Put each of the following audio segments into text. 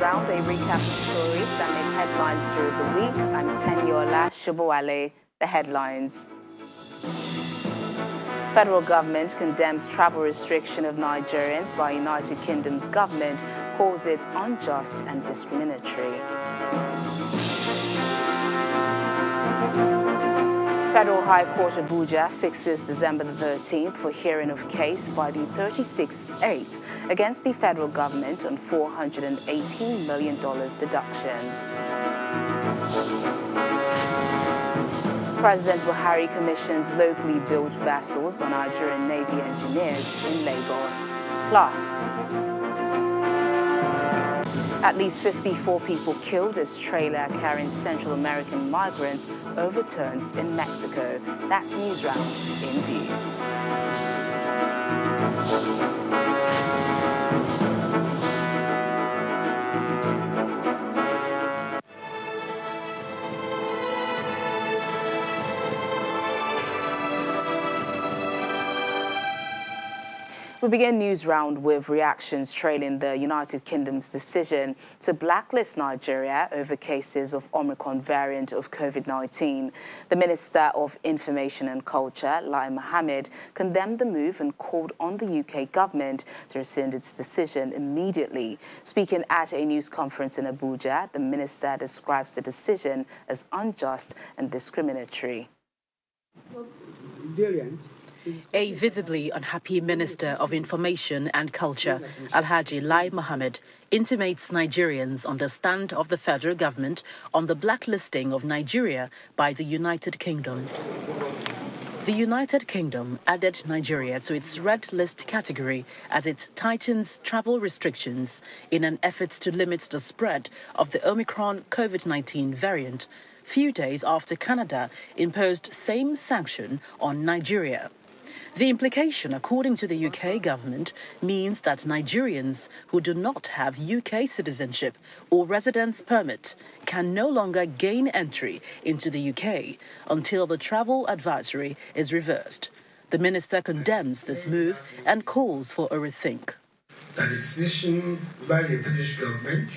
Round, a recap of stories that made headlines during the week. I'm Teniola Shobowale. The headlines. Federal government condemns travel restriction of Nigerians by United Kingdom's government, calls it unjust and discriminatory. Federal High Court Abuja fixes December the 13th for hearing of case by the 36 states against the federal government on $418 million deductions. President Buhari commissions locally built vessels by Nigerian Navy engineers in Lagos. Plus, at least 54 people killed as trailer carrying Central American migrants overturns in Mexico. That's News Round in View. We begin News Round with reactions trailing the United Kingdom's decision to blacklist Nigeria over cases of Omicron variant of COVID-19. The Minister of Information and Culture, Lai Mohammed, condemned the move and called on the UK government to rescind its decision immediately. Speaking at a news conference in Abuja, the minister describes the decision as unjust and discriminatory. A visibly unhappy Minister of Information and Culture, Alhaji Lai Mohammed, intimates Nigerians on the stand of the federal government on the blacklisting of Nigeria by the United Kingdom. The United Kingdom added Nigeria to its red list category as it tightens travel restrictions in an effort to limit the spread of the Omicron COVID-19 variant, few days after Canada imposed same sanction on Nigeria. The implication, according to the UK government, means that Nigerians who do not have UK citizenship or residence permit can no longer gain entry into the UK until the travel advisory is reversed. The minister condemns this move and calls for a rethink. The decision by the British government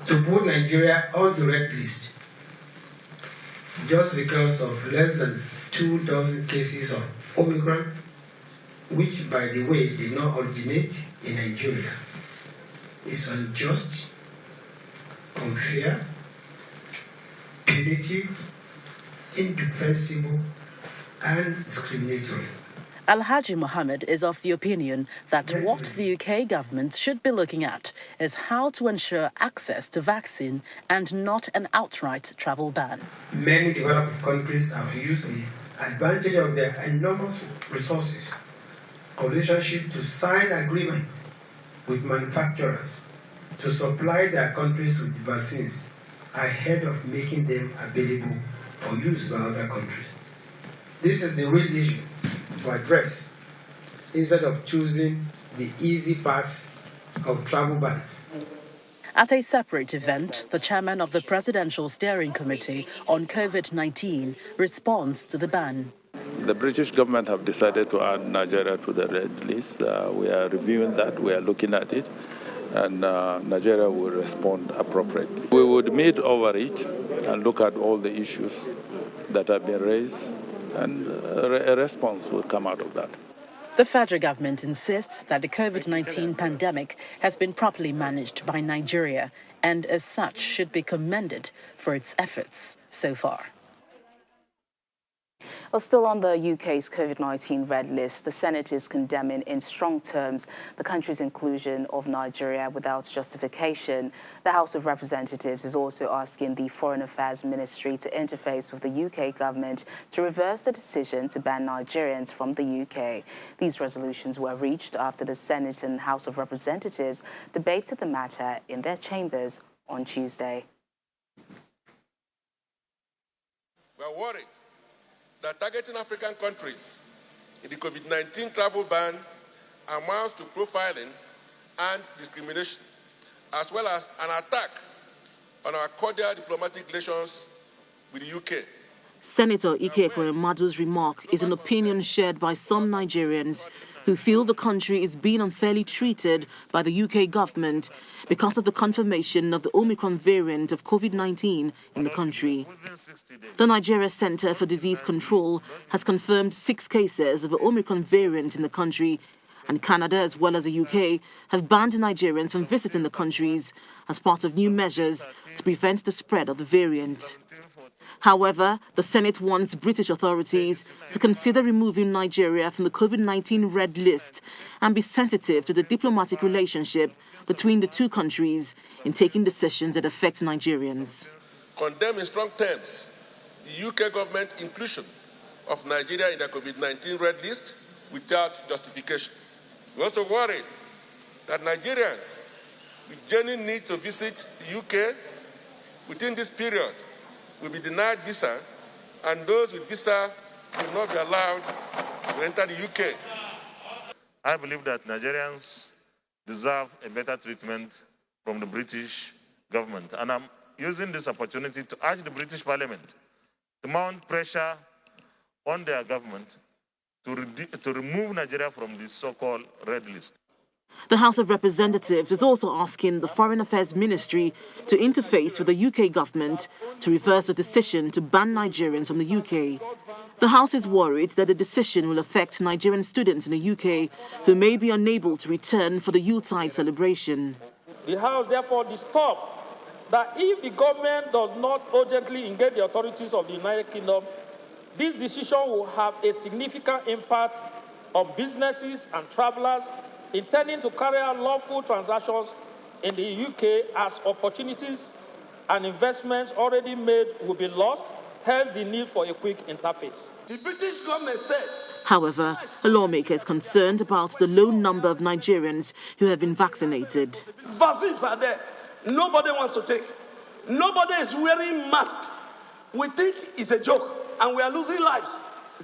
to put Nigeria on the red list just because of less than 2,000 cases of Omicron, which, by the way, did not originate in Nigeria, is unjust, unfair, punitive, indefensible, and discriminatory. Alhaji Mohammed is of the opinion that what the UK government should be looking at is how to ensure access to vaccine and not an outright travel ban. Many developed countries have used the advantage of their enormous resources, relationship to sign agreements with manufacturers to supply their countries with vaccines ahead of making them available for use by other countries. This is the real issue to address instead of choosing the easy path of travel bans. At a separate event, the chairman of the Presidential Steering Committee on COVID-19 responds to the ban. The British government have decided to add Nigeria to the red list. We are reviewing that, we are looking at it, and Nigeria will respond appropriately. We would meet over it and look at all the issues that have been raised, and a response will come out of that. The federal government insists that the COVID-19 pandemic has been properly managed by Nigeria and as such should be commended for its efforts so far. Well, still on the UK's COVID-19 red list, the Senate is condemning in strong terms the country's inclusion of Nigeria without justification. The House of Representatives is also asking the Foreign Affairs Ministry to interface with the UK government to reverse the decision to ban Nigerians from the UK. These resolutions were reached after the Senate and House of Representatives debated the matter in their chambers on Tuesday. We are worried that targeting African countries in the COVID-19 travel ban amounts to profiling and discrimination, as well as an attack on our cordial diplomatic relations with the UK. Senator Ike Ekweremadu's remark is an opinion shared by some Nigerians who feel the country is being unfairly treated by the UK government because of the confirmation of the Omicron variant of COVID-19 in the country. The Nigeria Center for Disease Control has confirmed 6 cases of the Omicron variant in the country, and Canada as well as the UK have banned Nigerians from visiting the countries as part of new measures to prevent the spread of the variant. However, the Senate wants British authorities to consider removing Nigeria from the COVID-19 red list and be sensitive to the diplomatic relationship between the two countries in taking decisions that affect Nigerians. Condemn in strong terms the UK government inclusion of Nigeria in the COVID-19 red list without justification. We also worry that Nigerians with genuine need to visit the UK within this period will be denied visa, and those with visa will not be allowed to enter the UK. I believe that Nigerians deserve a better treatment from the British government, and I'm using this opportunity to urge the British Parliament to mount pressure on their government to remove Nigeria from the so-called red list. The House of Representatives is also asking the Foreign Affairs Ministry to interface with the UK government to reverse the decision to ban Nigerians from the UK. The House is worried that the decision will affect Nigerian students in the UK who may be unable to return for the Yuletide celebration. The House therefore disturbed that if the government does not urgently engage the authorities of the United Kingdom, this decision will have a significant impact on businesses and travelers intending to carry out lawful transactions in the UK, as opportunities and investments already made will be lost, hence the need for a quick interface. The British government said. However, a lawmaker is concerned about the low number of Nigerians who have been vaccinated. Vaccines are there. Nobody wants to take. Nobody is wearing masks. We think it's a joke, and we are losing lives.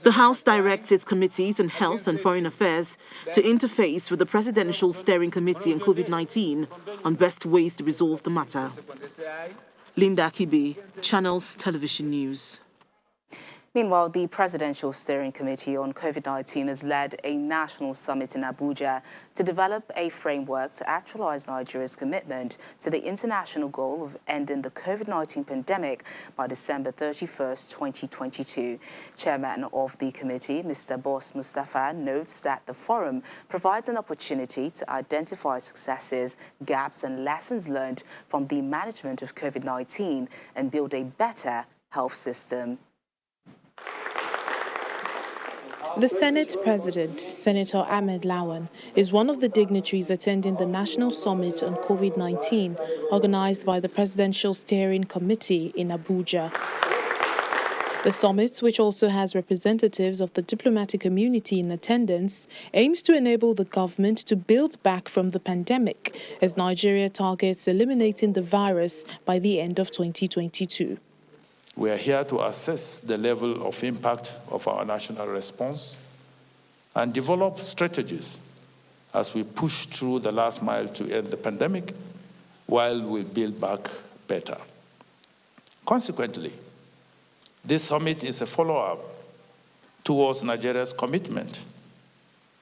The House directs its committees on health and foreign affairs to interface with the Presidential Steering Committee on COVID-19 on best ways to resolve the matter. Linda Akibi, Channels Television News. Meanwhile, the Presidential Steering Committee on COVID-19 has led a national summit in Abuja to develop a framework to actualize Nigeria's commitment to the international goal of ending the COVID-19 pandemic by December 31st, 2022. Chairman of the committee, Mr. Boss Mustafa, notes that the forum provides an opportunity to identify successes, gaps and lessons learned from the management of COVID-19 and build a better health system. The Senate President, Senator Ahmed Lawan, is one of the dignitaries attending the National Summit on COVID-19 organized by the Presidential Steering Committee in Abuja. The summit, which also has representatives of the diplomatic community in attendance, aims to enable the government to build back from the pandemic as Nigeria targets eliminating the virus by the end of 2022. We are here to assess the level of impact of our national response and develop strategies as we push through the last mile to end the pandemic while we build back better. Consequently, this summit is a follow-up towards Nigeria's commitment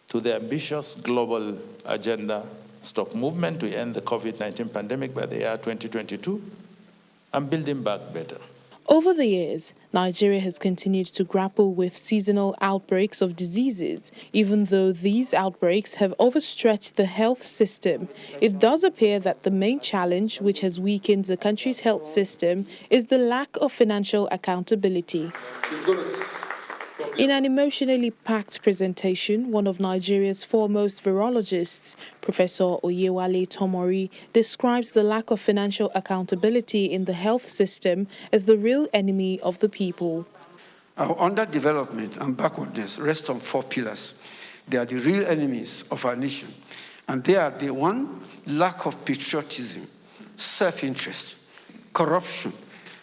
to the ambitious global agenda movement to end the COVID-19 pandemic by the year 2022 and building back better. Over the years, Nigeria has continued to grapple with seasonal outbreaks of diseases. Even though these outbreaks have overstretched the health system, it does appear that the main challenge which has weakened the country's health system is the lack of financial accountability. In an emotionally packed presentation, one of Nigeria's foremost virologists, Professor Oyewale Tomori, describes the lack of financial accountability in the health system as the real enemy of the people. Our underdevelopment and backwardness rest on 4 pillars. They are the real enemies of our nation. And they are the 1, lack of patriotism, self-interest, corruption,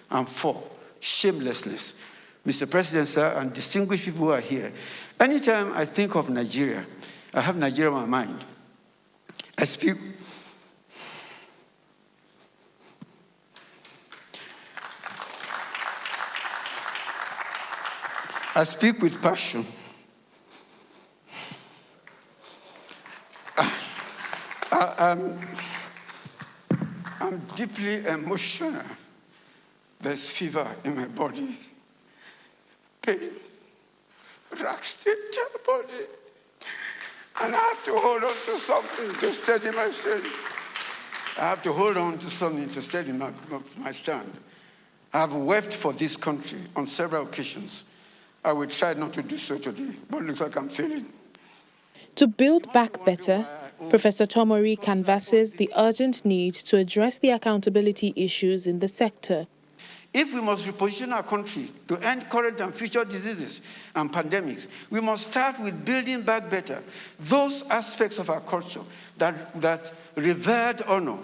and 4, shamelessness. Mr. President, sir, and distinguished people who are here, anytime I think of Nigeria, I have Nigeria in my mind. I speak with passion. I'm deeply emotional. There's fever in my body, pain, racks the entire body. And I have to hold on to something to steady my strength. I have to hold on to something to steady my stand. I have wept for this country on several occasions. I will try not to do so today, but it looks like I'm failing. To build back better, Professor Tomori canvasses the urgent need to address the accountability issues in the sector. If we must reposition our country to end current and future diseases and pandemics, we must start with building back better those aspects of our culture that revered honor,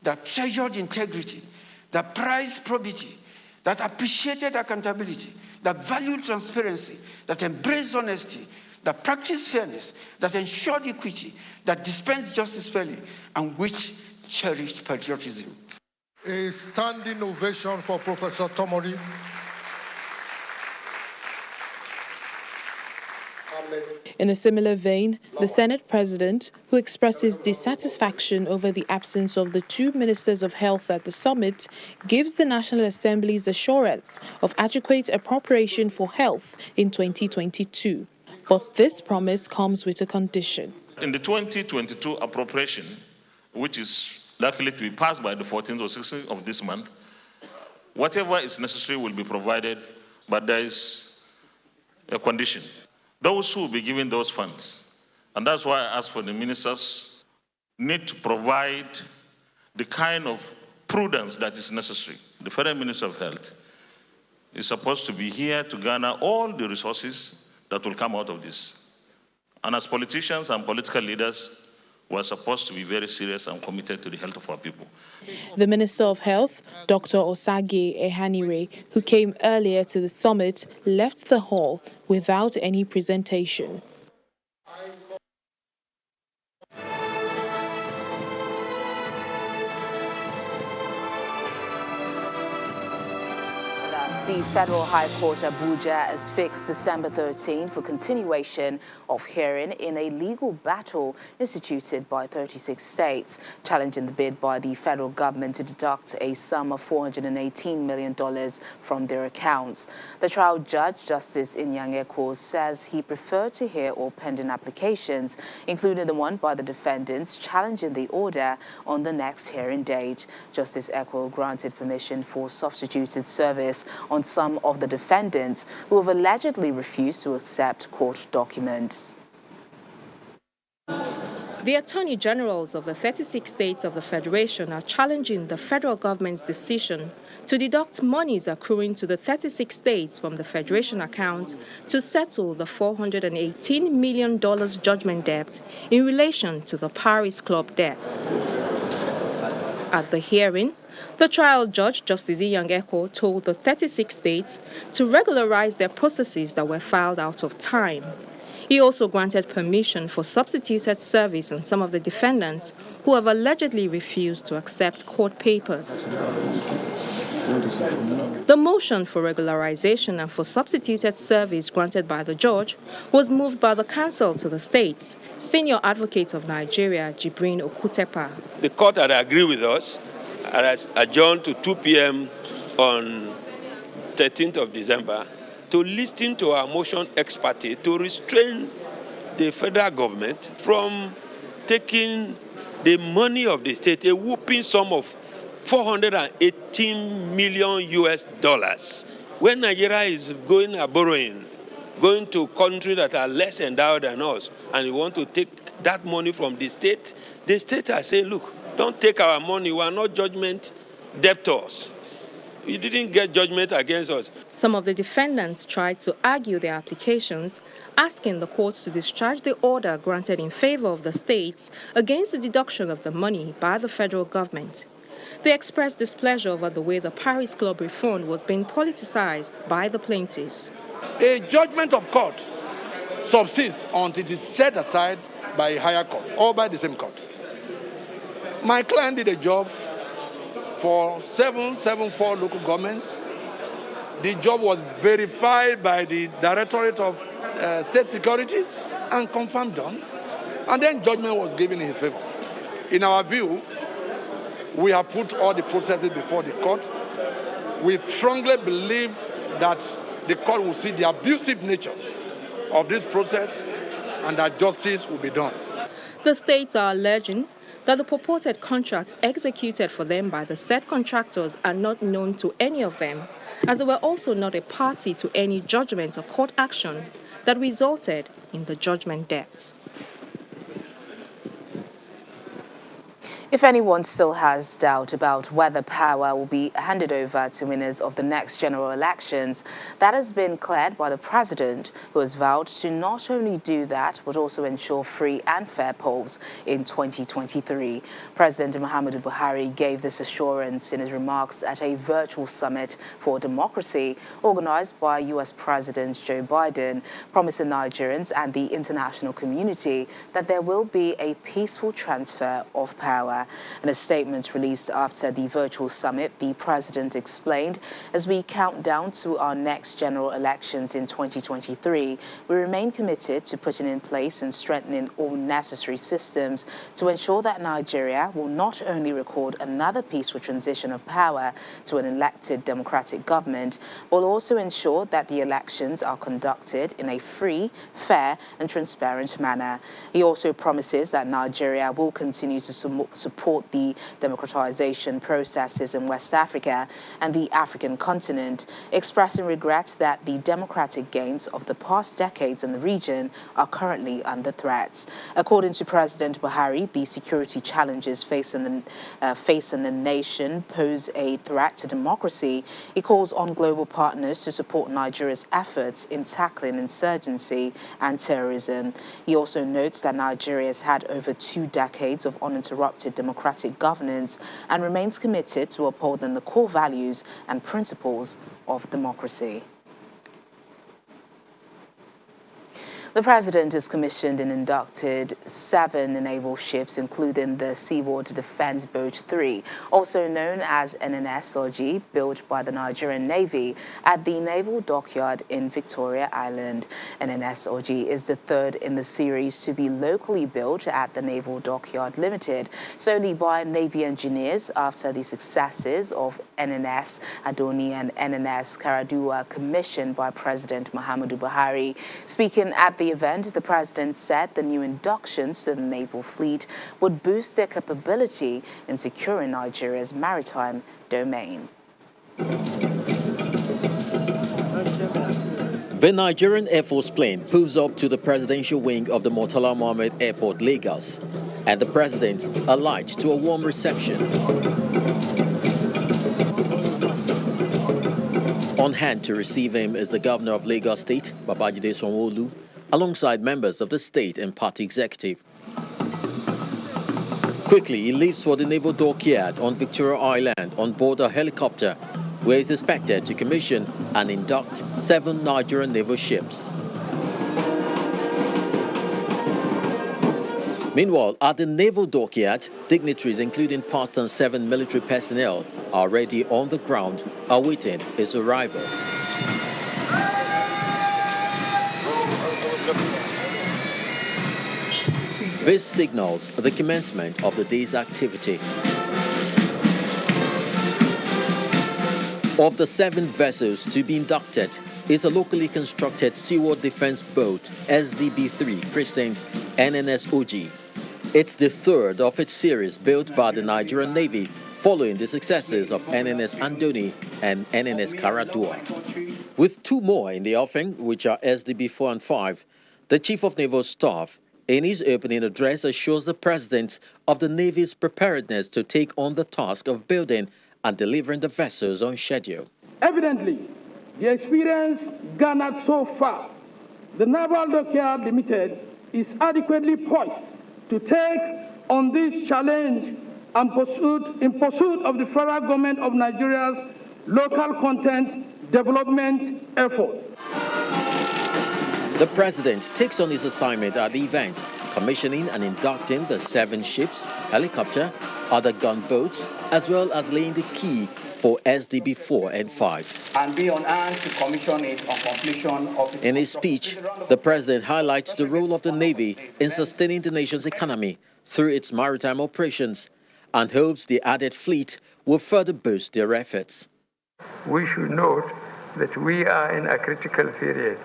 that treasured integrity, that prized probity, that appreciated accountability, that valued transparency, that embraced honesty, that practiced fairness, that ensured equity, that dispensed justice fairly, and which cherished patriotism. A standing ovation for Professor Tomori. In a similar vein, the Senate President, who expresses dissatisfaction over the absence of the two ministers of health at the summit, gives the National Assembly's assurance of adequate appropriation for health in 2022. But this promise comes with a condition. In the 2022 appropriation, which is likely to be passed by the 14th or 16th of this month, whatever is necessary will be provided, but there is a condition. Those who will be given those funds, and that's why I asked for the ministers, need to provide the kind of prudence that is necessary. The Federal Minister of Health is supposed to be here to garner all the resources that will come out of this. And as politicians and political leaders, we're supposed to be very serious and committed to the health of our people. The Minister of Health, Dr. Osage Ehanire, who came earlier to the summit, left the hall without any presentation. The Federal High Court Abuja has fixed December 13 for continuation of hearing in a legal battle instituted by 36 states, challenging the bid by the federal government to deduct a sum of $418 million from their accounts. The trial judge, Justice Inyang-Ekwo, says he preferred to hear all pending applications, including the one by the defendants challenging the order, on the next hearing date. Justice Ekwo granted permission for substituted service on some of the defendants who have allegedly refused to accept court documents. The Attorney Generals of the 36 states of the Federation are challenging the federal government's decision to deduct monies accruing to the 36 states from the Federation account to settle the $418 million judgment debt in relation to the Paris Club debt. At the hearing, the trial judge, Justice Inyang-Ekwo, told the 36 states to regularize their processes that were filed out of time. He also granted permission for substituted service on some of the defendants who have allegedly refused to accept court papers. The motion for regularization and for substituted service granted by the judge was moved by the counsel to the states, Senior Advocate of Nigeria, Jibrin Okutepa. The court had agreed with us and has adjourned to 2 p.m. on 13th of December to listen to our motion ex parte to restrain the federal government from taking the money of the state, a whooping sum of $418 million. When Nigeria is going to countries that are less endowed than us, and we want to take that money from the state are saying, look, don't take our money. We are not judgment debtors. You didn't get judgment against us. Some of the defendants tried to argue their applications, asking the courts to discharge the order granted in favor of the states against the deduction of the money by the federal government. They expressed displeasure over the way the Paris Club refund was being politicized by the plaintiffs. A judgment of court subsists until it is set aside by a higher court or by the same court. My client did a job for 774 local governments. The job was verified by the Directorate of State Security and confirmed done. And then judgment was given in his favor. In our view, we have put all the processes before the court. We strongly believe that the court will see the abusive nature of this process and that justice will be done. The states are alleging that the purported contracts executed for them by the said contractors are not known to any of them, as they were also not a party to any judgment or court action that resulted in the judgment debts. If anyone still has doubt about whether power will be handed over to winners of the next general elections, that has been cleared by the president, who has vowed to not only do that, but also ensure free and fair polls in 2023. President Muhammadu Buhari gave this assurance in his remarks at a virtual summit for democracy organized by U.S. President Joe Biden, promising Nigerians and the international community that there will be a peaceful transfer of power. In a statement released after the virtual summit, the president explained, as we count down to our next general elections in 2023, we remain committed to putting in place and strengthening all necessary systems to ensure that Nigeria will not only record another peaceful transition of power to an elected democratic government, but will also ensure that the elections are conducted in a free, fair and transparent manner. He also promises that Nigeria will continue to support the democratization processes in West Africa and the African continent, expressing regret that the democratic gains of the past decades in the region are currently under threat. According to President Buhari, the security challenges facing the nation pose a threat to democracy. He calls on global partners to support Nigeria's efforts in tackling insurgency and terrorism. He also notes that Nigeria has had over 2 decades of uninterrupted democratic governance and remains committed to upholding the core values and principles of democracy. The president has commissioned and inducted 7 naval ships, including the Seaboard Defense Boat 3, also known as NNSOG, built by the Nigerian Navy at the Naval Dockyard in Victoria Island. NNSOG is the 3rd in the series to be locally built at the Naval Dockyard Limited, solely by Navy engineers after the successes of NNS Adoni and NNS Karadua, commissioned by President Muhammadu Buhari. Speaking at the event, the president said the new inductions to the naval fleet would boost their capability in securing Nigeria's maritime domain. The Nigerian Air Force plane pulls up to the presidential wing of the Murtala Mohammed Airport, Lagos, and the president alights to a warm reception. On hand to receive him is the governor of Lagos State, Babajide Sanwo-Olu, alongside members of the state and party executive. Quickly, he leaves for the Naval Dockyard on Victoria Island on board a helicopter, where he is expected to commission and induct 7 Nigerian naval ships. Meanwhile, at the Naval Dockyard, dignitaries including past and 7 military personnel are already on the ground awaiting his arrival. This signals the commencement of the day's activity. Of the 7 vessels to be inducted is a locally constructed Seaboard Defense Boat SDB-3 christened NNSOG. It's the 3rd of its series built by the Nigerian Navy, following the successes of NNS Andoni and NNS Karadua. With 2 more in the offing, which are SDB-4 and 5, the Chief of Naval Staff, in his opening address, assures the President of the Navy's preparedness to take on the task of building and delivering the vessels on schedule. Evidently, the experience garnered so far, the Naval Dockyard Limited is adequately poised to take on this challenge and in pursuit of the federal government of Nigeria's local content development efforts. The president takes on his assignment at the event, commissioning and inducting the 7 ships, helicopter, other gunboats, as well as laying the key for SDB 4 and 5. And be on hand to commission it on completion of its... In his speech, the president highlights the role of the Navy in sustaining the nation's economy through its maritime operations and hopes the added fleet will further boost their efforts. We should note that we are in a critical period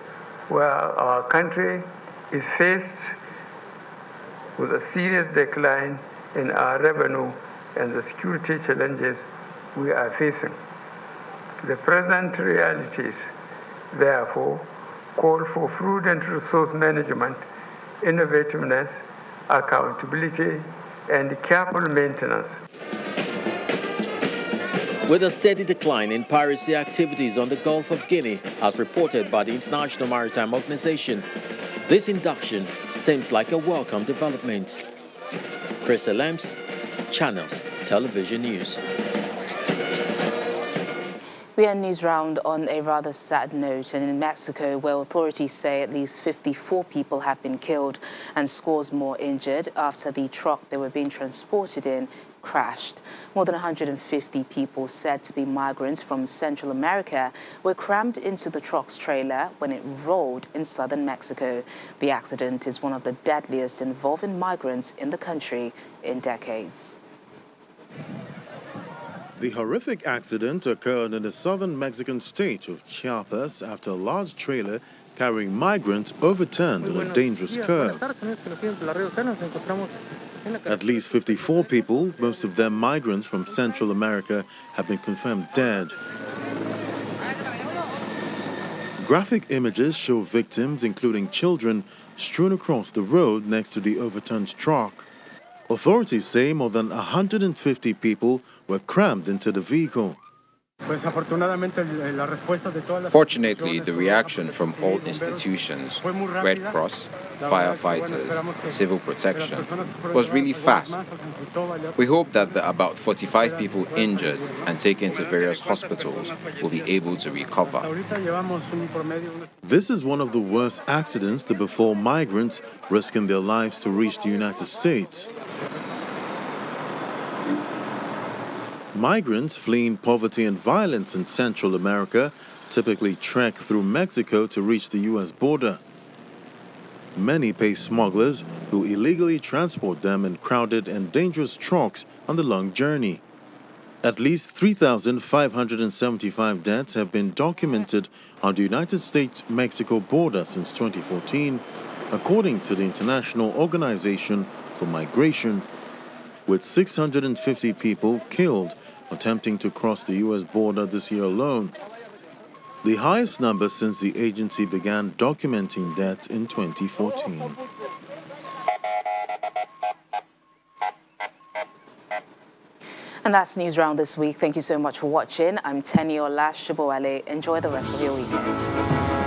where our country is faced with a serious decline in our revenue and the security challenges we are facing. The present realities, therefore, call for prudent resource management, innovativeness, accountability, and careful maintenance. With a steady decline in piracy activities on the Gulf of Guinea, as reported by the International Maritime Organization, this induction seems like a welcome development. Chris Alems, Channels Television News. We end news round on a rather sad note, and in Mexico, where authorities say at least 54 people have been killed and scores more injured after the truck they were being transported in crashed. More than 150 people said to be migrants from Central America were crammed into the truck's trailer when it rolled in southern Mexico. The accident is one of the deadliest involving migrants in the country in decades. The horrific accident occurred in the southern Mexican state of Chiapas after a large trailer carrying migrants overturned on a dangerous curve. At least 54 people, most of them migrants from Central America, have been confirmed dead. Graphic images show victims, including children, strewn across the road next to the overturned truck. Authorities say more than 150 people were crammed into the vehicle. Fortunately, the reaction from all institutions, Red Cross, firefighters, civil protection, was really fast. We hope that the about 45 people injured and taken to various hospitals will be able to recover. This is one of the worst accidents to befall migrants risking their lives to reach the United States. Migrants fleeing poverty and violence in Central America typically trek through Mexico to reach the U.S. border. Many pay smugglers who illegally transport them in crowded and dangerous trucks on the long journey. At least 3,575 deaths have been documented on the United States-Mexico border since 2014, according to the International Organization for Migration, with 650 people killed attempting to cross the U.S. border this year alone, the highest number since the agency began documenting deaths in 2014. And that's News Round this week. Thank you so much for watching. I'm Teniola Shibowale. Enjoy the rest of your weekend.